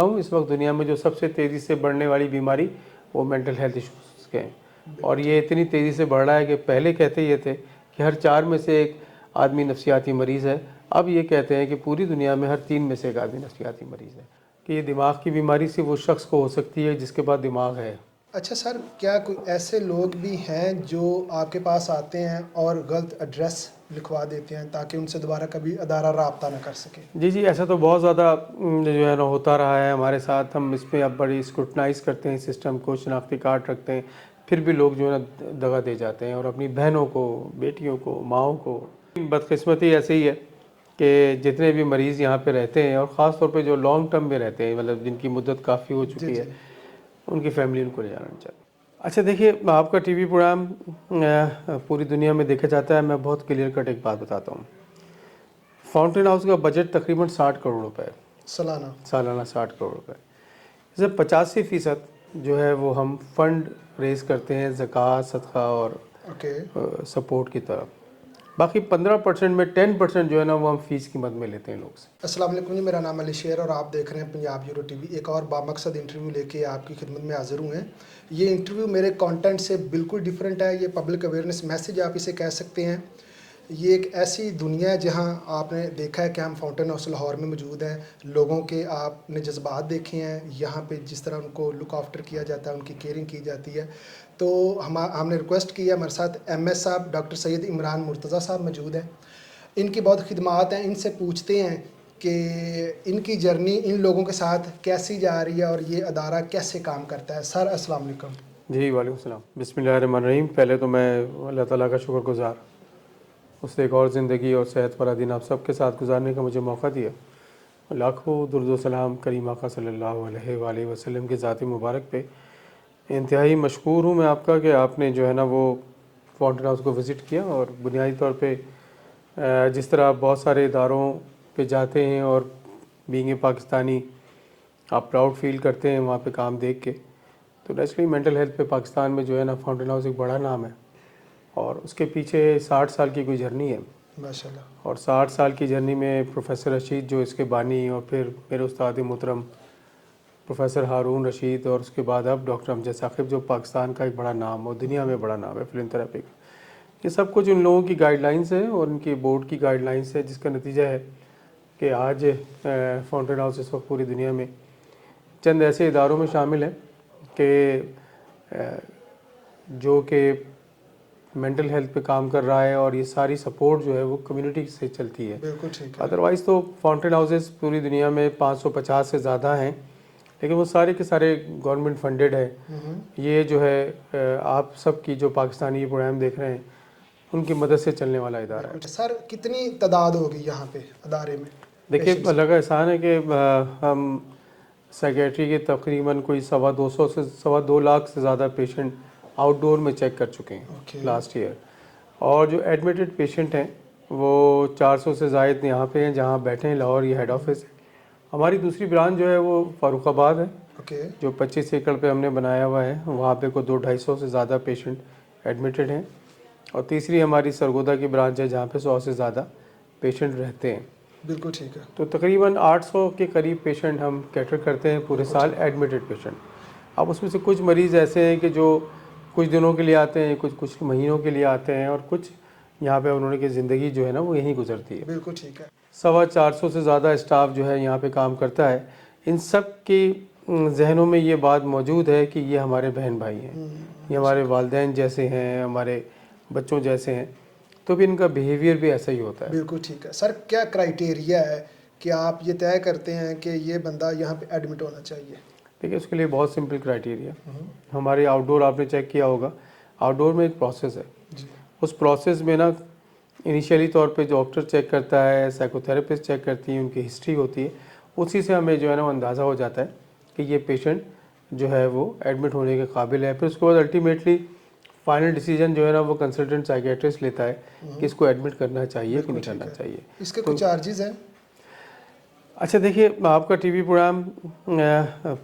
اس وقت دنیا میں جو سب سے تیزی سے بڑھنے والی بیماری وہ مینٹل ہیلتھ ایشوز کے ہیں، اور یہ اتنی تیزی سے بڑھ رہا ہے کہ پہلے کہتے یہ تھے کہ ہر 4 میں سے ایک آدمی نفسیاتی مریض ہے، اب یہ کہتے ہیں کہ پوری دنیا میں ہر 3 میں سے ایک آدمی نفسیاتی مریض ہے، کہ یہ دماغ کی بیماری صرف وہ شخص کو ہو سکتی ہے جس کے پاس دماغ ہے۔ اچھا سر، کیا کوئی ایسے لوگ بھی ہیں جو آپ کے پاس آتے ہیں اور غلط ایڈریس لکھوا دیتے ہیں تاکہ ان سے دوبارہ کبھی ادارہ رابطہ نہ کر سکے؟ جی ایسا تو بہت زیادہ جو ہے نا ہوتا رہا ہے ہمارے ساتھ۔ ہم اس پہ اب بڑی اسکروٹنائز کرتے ہیں سسٹم کو، شناختی کارڈ رکھتے ہیں، پھر بھی لوگ جو ہے نا دغا دے جاتے ہیں، اور اپنی بہنوں کو، بیٹیوں کو، ماؤں کو۔ بدقسمتی ایسے ہی ہے کہ جتنے بھی مریض یہاں پہ رہتے ہیں، اور خاص طور پہ جو لانگ ٹرم میں رہتے ہیں، مطلب جن کی مدت کافی ہو چکی ہے، ان کی فیملی ان کو لے جانا چاہیے۔ اچھا دیکھیے، آپ کا ٹی وی پروگرام پوری دنیا میں دیکھا جاتا ہے۔ میں بہت کلیئر کٹ ایک بات بتاتا ہوں۔ فاؤنٹین ہاؤس کا بجٹ تقریباً 60 کروڑ روپے ہے، سالانہ 60 کروڑ روپے۔ اسے 85% جو ہے وہ ہم فنڈ ریز کرتے ہیں زکوٰۃ، صدقہ اور سپورٹ کی طرف۔ باقی 15% میں 10% جو ہے نا وہ ہم فیس کی مد میں لیتے ہیں لوگ سے۔ السلام علیکم جی، میرا نام علی شیر اور آپ دیکھ رہے ہیں پنجاب یورو ٹی وی۔ ایک اور بامقصد انٹرویو لے کے آپ کی خدمت میں حاضر ہوئے ہیں۔ یہ انٹرویو میرے کانٹینٹ سے بالکل ڈیفرنٹ ہے۔ یہ پبلک اویئرنیس میسیج آپ اسے کہہ سکتے ہیں۔ یہ ایک ایسی دنیا ہے جہاں آپ نے دیکھا ہے کہ ہم فاؤنٹین ہاؤس لاہور میں موجود ہیں۔ لوگوں کے آپ نے جذبات دیکھے ہیں، یہاں پہ جس طرح ان کو لک آفٹر کیا جاتا ہے، ان کی کیئرنگ کی جاتی ہے۔ تو ہم نے ریکویسٹ کی ہے، ہمارے ساتھ ایم ایس صاحب ڈاکٹر سید عمران مرتضیٰ صاحب موجود ہیں۔ ان کی بہت خدمات ہیں، ان سے پوچھتے ہیں کہ ان کی جرنی ان لوگوں کے ساتھ کیسی جا رہی ہے اور یہ ادارہ کیسے کام کرتا ہے۔ سر السلام علیکم۔ جی وعلیکم السلام۔ بسم اللہ الرحمن الرحیم۔ پہلے تو میں اللہ تعالیٰ کا شکر گزار، اس نے ایک اور زندگی اور صحت والا دن آپ سب کے ساتھ گزارنے کا مجھے موقع دیا۔ لاکھوں درود و سلام کریم آقا صلی اللہ علیہ وآلہ وسلم کے ذات مبارک پہ۔ انتہائی مشکور ہوں میں آپ کا کہ آپ نے جو ہے نا وہ فاؤنٹین ہاؤس کو وزٹ کیا، اور بنیادی طور پہ جس طرح آپ بہت سارے اداروں پہ جاتے ہیں اور بینگ اے پاکستانی آپ پراؤڈ فیل کرتے ہیں وہاں پہ کام دیکھ کے، تو نیچرلی مینٹل ہیلتھ پہ پاکستان میں جو ہے نا فاؤنٹین ہاؤس ایک بڑا نام ہے، اور اس کے پیچھے 60 سال کی کوئی جرنی ہے ماشاءاللہ۔ اور 60 سال کی جرنی میں پروفیسر رشید جو اس کے بانی، اور پھر میرے استاد محترم پروفیسر ہارون رشید، اور اس کے بعد اب ڈاکٹر امجد ثاقب جو پاکستان کا ایک بڑا نام اور دنیا میں بڑا نام ہے فلم تھراپی کا، یہ سب کچھ ان لوگوں کی گائیڈ لائنس ہیں اور ان کی بورڈ کی گائیڈ لائنس ہے، جس کا نتیجہ ہے کہ آج فاؤنٹین ہاؤس اس وقت پوری دنیا میں چند ایسے اداروں میں شامل ہیں کہ جو کہ مینٹل ہیلتھ پہ کام کر رہا ہے، اور یہ ساری سپورٹ جو ہے وہ کمیونٹی سے چلتی ہے۔ بالکل ٹھیک ہے۔ ادروائز تو فاؤنٹین ہاؤسز پوری دنیا میں 550 سے زیادہ ہیں، لیکن وہ سارے کے سارے گورنمنٹ فنڈڈ ہے۔ یہ جو ہے آپ سب کی جو پاکستانی پروگرام دیکھ رہے ہیں ان کی مدد سے چلنے والا ادارہ ہے۔ سر کتنی تعداد ہوگی یہاں پہ ادارے میں؟ دیکھیے اللہ کا احسان ہے کہ ہم سائیکیٹری کے تقریباً کوئی 2.25 لاکھ سے زیادہ پیشنٹ آؤٹ ڈور میں چیک کر چکے ہیں لاسٹ ایئر، اور جو ایڈمیٹڈ پیشنٹ ہیں وہ 400 سے زائد یہاں پہ ہیں جہاں بیٹھے ہیں، لاہور یہ ہیڈ آفس ہے۔ ہماری دوسری برانچ جو ہے وہ فاروق آباد ہے، جو 25 ایکڑ پہ ہم نے بنایا ہوا ہے، وہاں پہ کوئی 200-250 سے زیادہ پیشنٹ ایڈمیٹڈ ہیں، اور تیسری ہماری سرگودا کی برانچ ہے جہاں پہ 100 سے زیادہ پیشنٹ رہتے ہیں۔ بالکل ٹھیک ہے۔ تو تقریباً 800 کے قریب پیشنٹ ہم کیٹر کرتے ہیں پورے سال، ایڈمیٹڈ پیشنٹ۔ اب اس میں سے کچھ مریض ایسے ہیں کہ جو کچھ دنوں کے لیے آتے ہیں، کچھ مہینوں کے لیے آتے ہیں، اور کچھ یہاں پہ انہوں نے کی زندگی جو ہے نا وہ یہیں گزرتی ہے۔ بالکل ٹھیک ہے۔ 450 سے زیادہ اسٹاف جو ہے یہاں پہ کام کرتا ہے۔ ان سب کی ذہنوں میں یہ بات موجود ہے کہ یہ ہمارے بہن بھائی ہیں، یہ ہمارے والدین جیسے ہیں، ہمارے بچوں جیسے ہیں، تو بھی ان کا بیہیویئر بھی ایسا ہی ہوتا ہے۔ بالکل ٹھیک ہے۔ سر کیا کرائیٹیریا ہے کہ آپ یہ طے کرتے ہیں کہ یہ بندہ یہاں پہ ایڈمٹ ہونا چاہیے؟ دیکھیے اس کے لیے بہت سمپل کرائیٹیریا۔ ہمارے آؤٹ ڈور آپ نے چیک کیا ہوگا، آؤٹ ڈور میں ایک پروسیس ہے، اس پروسیس میں نا انیشیلی طور پہ ڈاکٹر چیک کرتا ہے، سائیکو تھراپسٹ چیک کرتی ہے، ان کی ہسٹری ہوتی ہے، اسی سے ہمیں جو ہے نا وہ اندازہ ہو جاتا ہے کہ یہ پیشنٹ جو ہے وہ ایڈمٹ ہونے کے قابل ہے۔ پھر اس کے بعد الٹیمیٹلی فائنل ڈیسیجن جو ہے نا وہ کنسلٹنٹ سائیکیٹرسٹ لیتا ہے کہ اس کو ایڈمٹ کرنا چاہیے کہ نہیں کرنا چاہیے۔ اس کے کچھ چارجز ہیں؟ اچھا دیکھیے، آپ کا ٹی وی پروگرام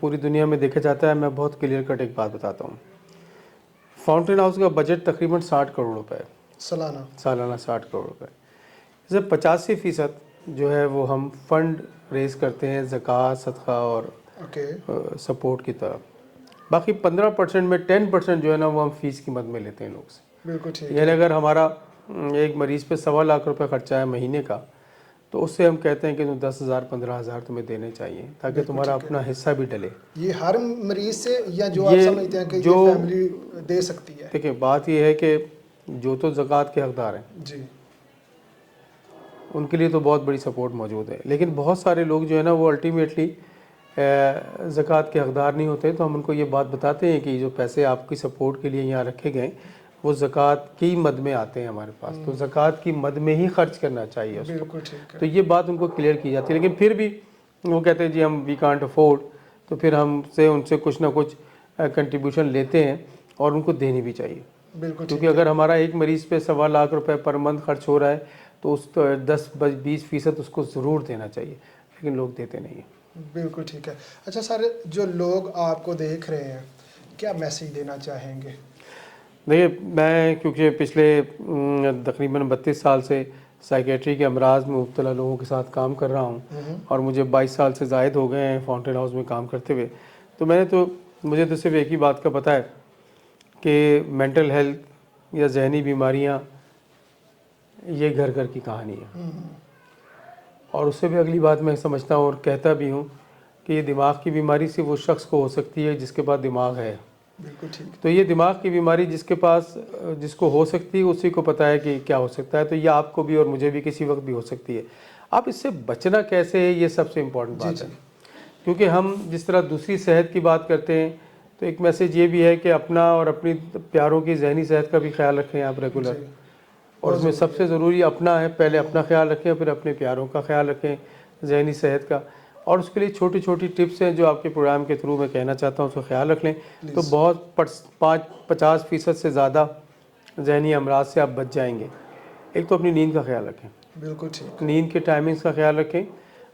پوری دنیا میں دیکھا جاتا ہے۔ میں بہت کلیئر کٹ ایک بات بتاتا ہوں۔ فاؤنٹین ہاؤس کا بجٹ تقریباً 60 کروڑ روپے ہے، سالانہ 60 کروڑ روپے۔ اسے 85% جو ہے وہ ہم فنڈ ریز کرتے ہیں زکوٰۃ، صدقہ اور ओके। सपोर्ट की तरफ। बाकी 15% में 10% जो है ना वो हम फीस की मद में लेते हैं लोग से। बिल्कुल ठीक यानी है। अगर हमारा एक मरीज़ पे 1.25 लाख रुपए खर्चा है महीने का, तो उससे हम कहते हैं कि तुम 10,000 15,000 तुम्हें देने चाहिए ताकि बिल्कुल तुम्हारा ठीक है। अपना हिस्सा भी डले। ये हर मरीज से, या जो आप ये समझते हैं कि जो ये फैमिली दे सकती है? देखिए बात ये है कि जो तो ज़कात के हकदार हैं जी। उनके लिए तो बहुत बड़ी सपोर्ट मौजूद है, लेकिन बहुत सारे लोग जो है ना वो अल्टीमेटली ज़कात के हकदार नहीं होते। तो हम उनको ये बात बताते हैं कि जो पैसे आपकी सपोर्ट के लिए यहाँ रखे गए वो ज़कात की मद में आते हैं हमारे पास, तो ज़कात की मद में ही खर्च करना चाहिए उसको। बिल्कुल ठीक है। तो ये बात उनको क्लियर की जाती है, लेकिन फिर भी वो कहते हैं जी हम वी कांट अफोर्ड, तो फिर हमसे उनसे कुछ ना कुछ कंट्रीब्यूशन लेते हैं और उनको देनी भी चाहिए। बिल्कुल क्योंकि ठीक अगर हमारा एक मरीज़ पे 1.25 लाख रुपए पर मंथ खर्च हो रहा है तो उस 10-20% उसको ज़रूर देना चाहिए, लेकिन लोग देते नहीं हैं। है। बिल्कुल ठीक है। अच्छा सर, जो लोग आपको देख रहे हैं, क्या मैसेज देना चाहेंगे? देखिए मैं क्योंकि पिछले तकरीबन 32 साल से साइकेट्री के अमराज में मुब्तला लोगों के साथ काम कर रहा हूँ और मुझे 22 साल से ज़ायद हो गए हैं फाउंटेन हाउस में काम करते हुए, तो मुझे तो सिर्फ एक ही बात का पता है कि मेंटल हेल्थ या जहनी बीमारियाँ ये घर घर की कहानी है। और उससे भी अगली बात मैं समझता हूँ और कहता भी हूँ कि ये दिमाग की बीमारी सिर्फ उस शख्स को हो सकती है जिसके पास दिमाग है। बिल्कुल ठीक। तो ये दिमाग की बीमारी जिसको हो सकती है उसी को पता है कि क्या हो सकता है। तो ये आपको भी और मुझे भी किसी वक्त भी हो सकती है। आप इससे बचना कैसे है, ये सबसे इम्पोर्टेंट बात है। क्योंकि हम जिस तरह दूसरी सेहत की बात करते हैं तो एक मैसेज ये भी है कि अपना और अपनी प्यारों की जहनी सेहत का भी ख्याल रखें आप रेगुलर। और उसमें सबसे ज़रूरी अपना है, पहले अपना ख्याल रखें फिर अपने प्यारों का ख्याल रखें, जहनी सेहत का। और उसके लिए छोटी छोटी टिप्स हैं जो आपके प्रोग्राम के थ्रू मैं कहना चाहता हूँ, उसको ख्याल रख लें तो बहुत 50% से ज़्यादा जहनी अमराज से आप बच जाएंगे। एक तो अपनी नींद का ख्याल रखें, बिल्कुल ठीक। नींद के टाइमिंग्स का ख्याल रखें,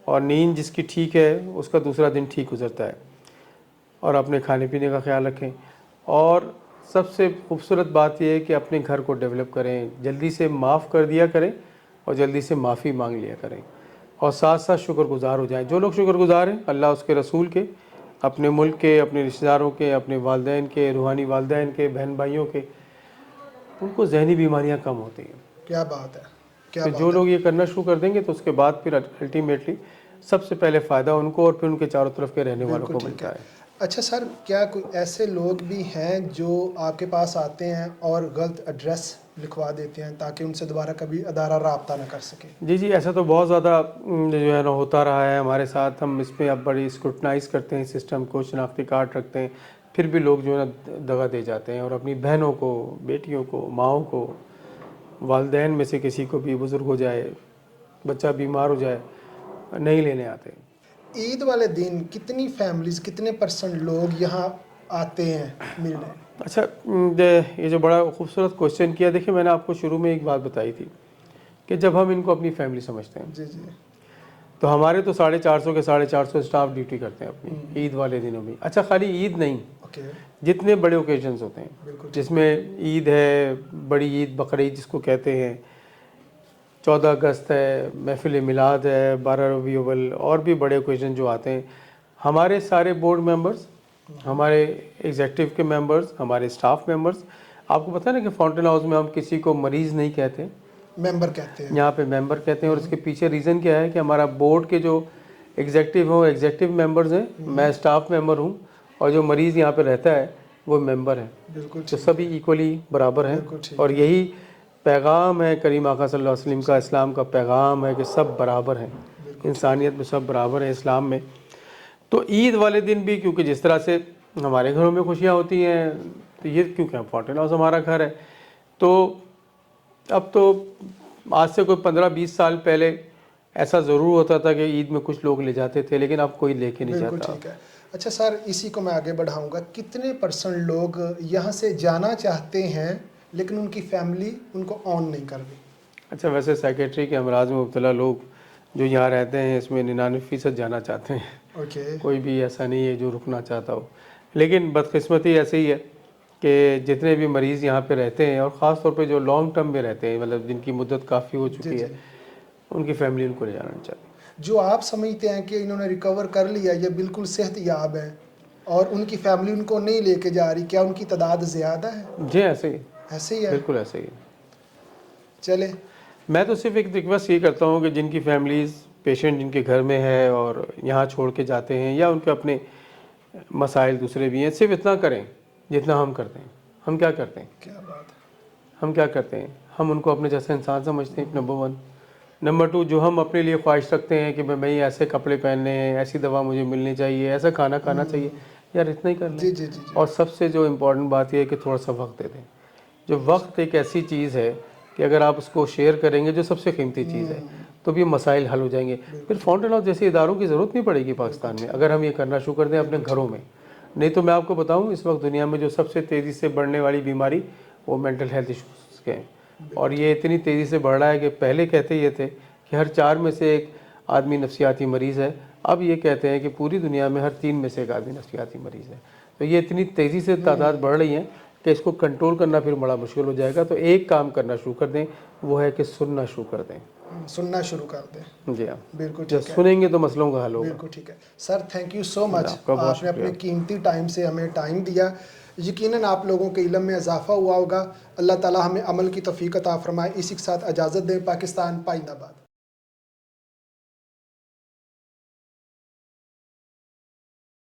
और नींद जिसकी ठीक है उसका दूसरा दिन ठीक गुजरता है। और अपने खाने पीने का ख्याल रखें। और सबसे खूबसूरत बात यह है कि अपने घर को डेवलप करें, जल्दी से माफ़ कर दिया करें और जल्दी से माफ़ी मांग लिया करें, और साथ साथ शुक्रगुजार हो जाएं। जो लोग शुक्रगुजार हैं अल्लाह उसके रसूल के, अपने मुल्क के, अपने रिश्तेदारों के, अपने वालिदैन के, रूहानी वालिदैन के, बहन भाइयों के, उनको जहनी बीमारियां कम होती हैं। क्या बात है, क्या तो बात जो है। लोग ये करना शुरू कर देंगे तो उसके बाद फिर अल्टीमेटली सबसे पहले फ़ायदा उनको और फिर उनके चारों तरफ के रहने वालों को बिल्कुल ठीक मिलता है। है। अच्छा सर, क्या कोई ऐसे लोग भी हैं जो आपके पास आते हैं और गलत एड्रेस लिखवा देते हैं ताकि उनसे दोबारा कभी अदारा राब्ता ना कर सके? जी जी, ऐसा तो बहुत ज़्यादा जो है ना होता रहा है हमारे साथ। हम इसमें अब बड़ी स्क्रूटनाइज़ करते हैं सिस्टम को, शनाख्ती कार्ड रखते हैं, फिर भी लोग जो है ना दगा दे जाते हैं और अपनी बहनों को, बेटियों को, माओं को, वालिदैन में से किसी को भी बुज़ुर्ग हो जाए, बच्चा बीमार हो जाए, नहीं लेने आते। ईद वाले दिन कितनी फैमिलीज, कितने परसेंट लोग यहाँ आते हैं मिलने? अच्छा, ये जो बड़ा खूबसूरत क्वेश्चन किया, देखिए मैंने आपको शुरू में एक बात बताई थी कि जब हम इनको अपनी फैमिली समझते हैं जी जी। तो हमारे तो 450 के 450 स्टाफ ड्यूटी करते हैं अपनी ईद वाले दिनों में। अच्छा, खाली ईद नहीं, ओके। जितने बड़े ओकेजन्स होते हैं बिल्कुल ठीक। जिसमें ईद है, बड़ी ईद बकरीद जिसको कहते हैं, 14 अगस्त है, महफिल मिलाद है, 12 रबी अव्वल, और भी बड़े ओकेजन जो आते हैं, हमारे सारे बोर्ड मेंबर्स, हमारे एग्जेक्टिव के मेंबर्स, हमारे स्टाफ मेंबर्स, आपको पता है ना कि फाउंटेन हाउस में हम किसी को मरीज़ नहीं कहते, मेंबर कहते हैं। यहाँ पे मेंबर कहते हैं। और इसके पीछे रीज़न क्या है कि हमारा बोर्ड के जो एग्जेक्टिव हो, एग्जेक्टिव मेंबर्स हैं, मैं स्टाफ मेंबर हूँ, और जो मरीज़ यहाँ पे रहता है वो मेंबर है। बिल्कुल तो ठीक। सभी इक्वली बराबर बिल्कुल हैं। ठीक और है। यही पैगाम है करीम आका सल्लल्लाहु अलैहि वसल्लम का, इस्लाम का पैगाम है कि सब बराबर हैं, इंसानियत में सब बराबर हैं इस्लाम में। तो ईद वाले दिन भी क्योंकि जिस तरह से हमारे घरों में खुशियाँ होती हैं, तो ये क्योंकि फाउंटेन हाउस हमारा घर है, तो अब तो आज से कोई 15-20 साल पहले ऐसा ज़रूर होता था कि ईद में कुछ लोग ले जाते थे, लेकिन अब कोई लेके नहीं बिल्कुल जाता। ठीक है। अच्छा सर, इसी को मैं आगे बढ़ाऊंगा। कितने परसेंट लोग यहाँ से जाना चाहते हैं लेकिन उनकी फैमिली उनको ऑन नहीं कर रही? अच्छा, वैसे साइकेट्री के अमराज में मुब्तला लोग जो यहाँ रहते हैं इसमें 99% जाना चाहते हैं। ओके। कोई भी ऐसा नहीं है जो रुकना चाहता हो, लेकिन बदकिस्मती ऐसे ही है कि जितने भी मरीज़ यहाँ पे रहते हैं और ख़ास तौर पे जो लॉन्ग टर्म में रहते हैं, मतलब जिनकी मुद्दत काफ़ी हो जी चुकी जी। है, उनकी फैमिली उनको ले जाना नहीं चाहती। जो आप समझते हैं कि इन्होंने रिकवर कर लिया, ये बिल्कुल सेहत याब हैं और उनकी फैमिली उनको नहीं लेके जा रही, क्या उनकी तादाद ज़्यादा है? जी ऐसे ही, ऐसे ही है? बिल्कुल ऐसे ही। चले, मैं तो सिर्फ एक रिक्वेस्ट ये करता हूँ कि जिनकी फैमिलीज़ पेशेंट जिनके घर में है और यहाँ छोड़ के जाते हैं या उनके अपने मसाइल दूसरे भी हैं, सिर्फ इतना करें जितना हम करते हैं। हम क्या करते हैं? क्या बात है। हम क्या करते हैं? हम उनको अपने जैसा इंसान समझते हैं, नंबर 1। नंबर 2, जो हम अपने लिए ख्वाहिश रखते हैं कि भाई ऐसे कपड़े पहनने हैं, ऐसी दवा मुझे मिलनी चाहिए, ऐसा खाना खाना चाहिए, यार इतना ही कर लें। जी जी जी जी। और सबसे जो इम्पोर्टेंट बात यह है कि थोड़ा सा वक्त दे दें। जो वक्त एक ऐसी चीज़ है कि अगर आप उसको शेयर करेंगे, जो सबसे कीमती चीज़ है, तो भी मसाइल हल हो जाएंगे। फिर फाउंटेन ऑफ जैसे इदारों की ज़रूरत नहीं पड़ेगी पाकिस्तान में, अगर हम ये करना शुरू कर दें अपने घरों में। नहीं तो मैं आपको बताऊं, इस वक्त दुनिया में जो सबसे तेज़ी से बढ़ने वाली बीमारी वो मेंटल हेल्थ इश्यूज़ के हैं, और ये इतनी तेज़ी से बढ़ रहा है कि पहले कहते ये थे कि हर 4 में से एक आदमी नफसियाती मरीज़ है, अब ये कहते हैं कि पूरी दुनिया में हर 3 में से एक आदमी नफसियाती मरीज़ है। तो ये इतनी तेज़ी से तादाद बढ़ रही है कि इसको कंट्रोल करना फिर बड़ा मुश्किल हो जाएगा। तो एक काम करना शुरू कर दें, वो है कि सुनना शुरू कर दें। सुनना शुरू कर दें। जी हाँ, बिल्कुल जब ठीक है। सुनेंगे तो मसलों का हल होगा। बिल्कुल ठीक है sir, thank you so much. आपका बहुत आपने अपने शुक्रिया। कीमती टाइम से हमें टाइम दिया। यकीनन आप लोगों के इल्म में इजाफा हुआ होगा। अल्लाह ताला हमें अमल की तौफीक अता फरमाए। इसी के साथ इजाज़त दें। पाकिस्तान पाइंदाबाद।